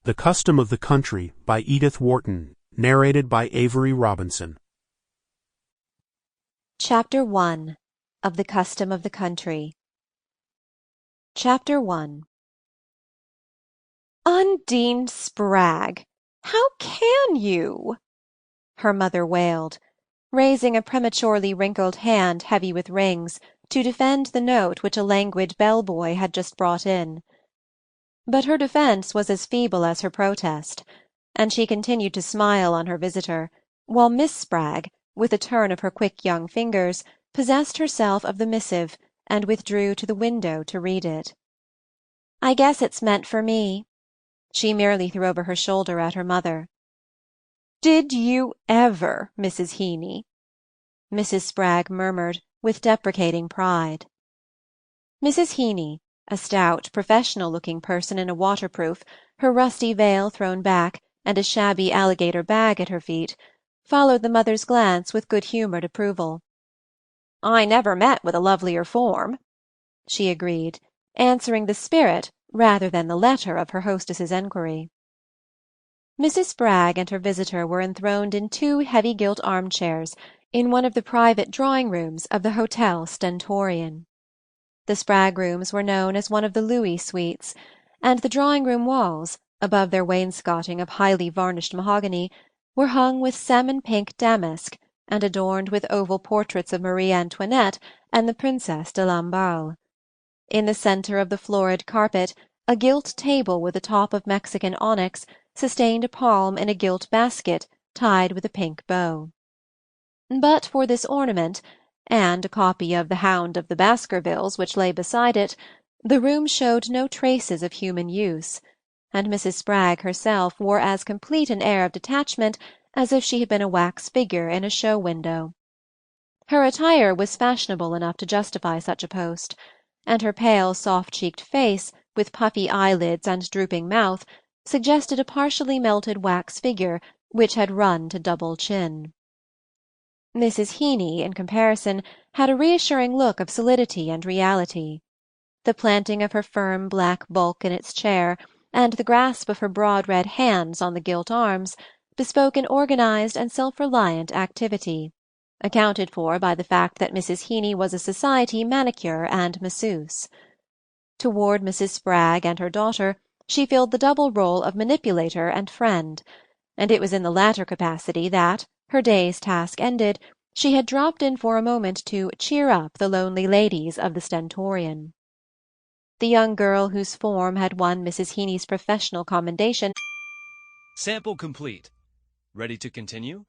The Custom of the Country by Edith Wharton, narrated by Avery Robinson. Chapter 1 of The Custom of the Country. Chapter 1. "Undine Spragg, how can you?" her mother wailed, raising a prematurely wrinkled hand heavy with rings, to defend the note which a languid bell-boy had just brought in. But her defence was as feeble as her protest, and she continued to smile on her visitor, while Miss Spragg, with a turn of her quick young fingers, possessed herself of the missive, and withdrew to the window to read it. "I guess it's meant for me." She merely threw over her shoulder at her mother. "Did you ever, Mrs. Heeny?" Mrs. Spragg murmured, with deprecating pride. Mrs. Heeny, a stout, professional-looking person in a waterproof, her rusty veil thrown back, and a shabby alligator bag at her feet, followed the mother's glance with good-humoured approval. "I never met with a lovelier form," she agreed, answering the spirit rather than the letter of her hostess's enquiry. Mrs. Spragg and her visitor were enthroned in two heavy gilt armchairs in one of the private drawing-rooms of the Hotel Stentorian. The Spragg rooms were known as one of the Louis suites, and the drawing-room walls, above their wainscoting of highly varnished mahogany, were hung with salmon-pink damask and adorned with oval portraits of Marie Antoinette and the Princesse de Lamballe. In the centre of the florid carpet, a gilt table with a top of Mexican onyx sustained a palm in a gilt basket tied with a pink bow. But for this ornament, and a copy of The Hound of the Baskervilles which lay beside it, the room showed no traces of human use, and Mrs. Spragg herself wore as complete an air of detachment as if she had been a wax figure in a show window. Her attire was fashionable enough to justify such a post, and her pale, soft-cheeked face, with puffy eyelids and drooping mouth, suggested a partially melted wax figure which had run to double chin. Mrs. Heeny, in comparison, had a reassuring look of solidity and reality. The planting of her firm black bulk in its chair, and the grasp of her broad red hands on the gilt arms, bespoke an organized and self-reliant activity, accounted for by the fact that Mrs. Heeny was a society manicure and masseuse. Toward Mrs. Spragg and her daughter she filled the double role of manipulator and friend, and it was in the latter capacity that, her day's task ended, she had dropped in for a moment to cheer up the lonely ladies of the Stentorian. The young girl whose form had won Mrs. Heeny's professional commendation. Sample complete. Ready to continue?